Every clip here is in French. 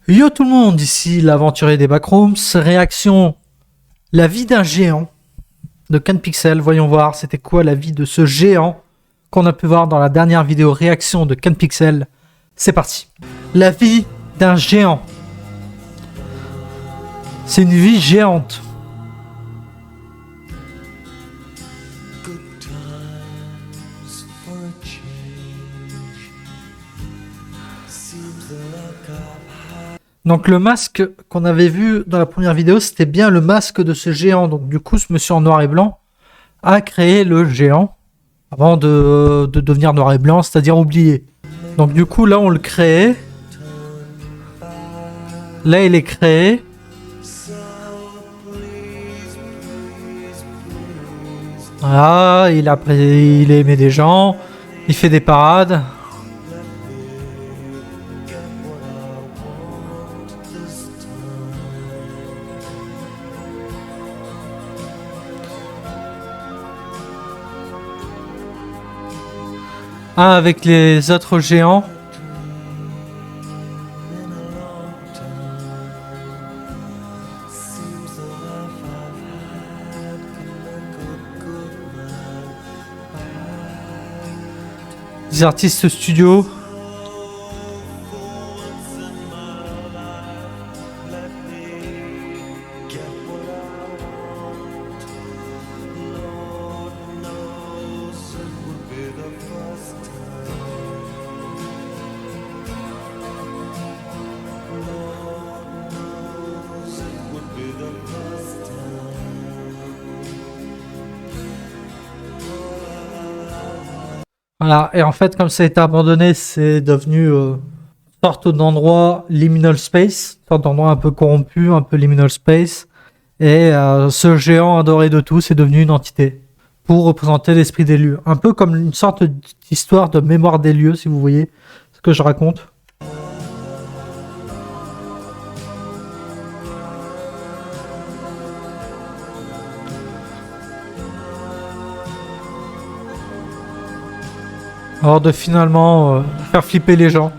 Yo tout le monde, ici l'aventurier des backrooms, réaction, la vie d'un géant de CanPixel. Voyons voir c'était quoi la vie de ce géant qu'on a pu voir dans la dernière vidéo réaction de CanPixel. C'est parti. La vie d'un géant. C'est une vie géante. Donc le masque qu'on avait vu dans la première vidéo, c'était bien le masque de ce géant. Donc du coup, ce monsieur en noir et blanc a créé le géant avant de devenir noir et blanc, c'est-à-dire oublié. Donc du coup, là, on le crée. Là, il est créé. Voilà, il a aimé des gens. Il fait des parades. Ah, avec les autres géants. Des artistes studio. Voilà, et en fait, comme ça a été abandonné, c'est devenu une sorte d'endroit liminal space, une sorte d'endroit un peu corrompu, un peu liminal space. Et ce géant adoré de tous est devenu une entité pour représenter l'esprit des lieux. Un peu comme une sorte d'histoire de mémoire des lieux, si vous voyez ce que je raconte. Alors de finalement faire flipper les gens.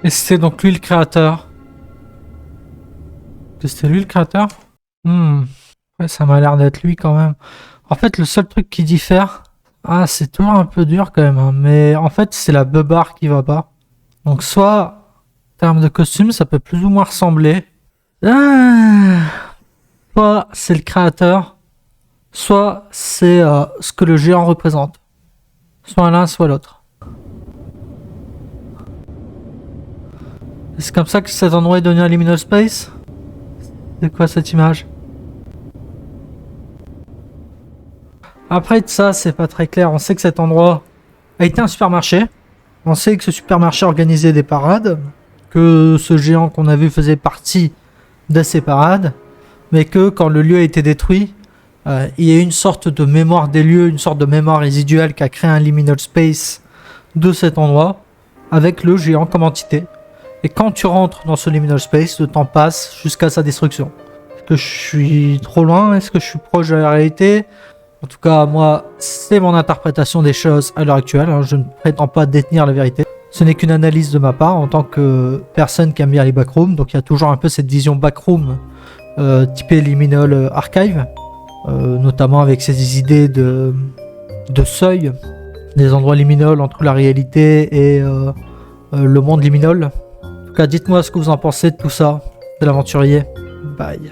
Et c'était donc lui le créateur. C'était lui le créateur? Ouais, ça m'a l'air d'être lui quand même. En fait, le seul truc qui diffère... Ah, c'est toujours un peu dur quand même. Hein, mais en fait, c'est la beubare qui va pas. Donc soit, en termes de costume, ça peut plus ou moins ressembler. Soit c'est le créateur. Soit c'est ce que le géant représente. Soit l'un, soit l'autre. C'est comme ça que cet endroit est devenu un liminal space? C'est quoi cette image? Après de ça, c'est pas très clair. On sait que cet endroit a été un supermarché. On sait que ce supermarché organisait des parades. Que ce géant qu'on a vu faisait partie de ces parades. Mais que quand le lieu a été détruit, il y a une sorte de mémoire des lieux, une sorte de mémoire résiduelle qui a créé un liminal space de cet endroit. Avec le géant comme entité. Et quand tu rentres dans ce liminal space, le temps passe jusqu'à sa destruction. Est-ce que je suis trop loin? Est-ce que je suis proche de la réalité? En tout cas, moi, c'est mon interprétation des choses à l'heure actuelle. Hein. Je ne prétends pas détenir la vérité. Ce n'est qu'une analyse de ma part en tant que personne qui aime bien les backrooms. Donc il y a toujours un peu cette vision backroom typée Liminal Archive. Notamment avec ces idées de seuil. Des endroits liminaux entre la réalité et le monde liminal. En tout cas, dites-moi ce que vous en pensez de tout ça. De l'aventurier. Bye.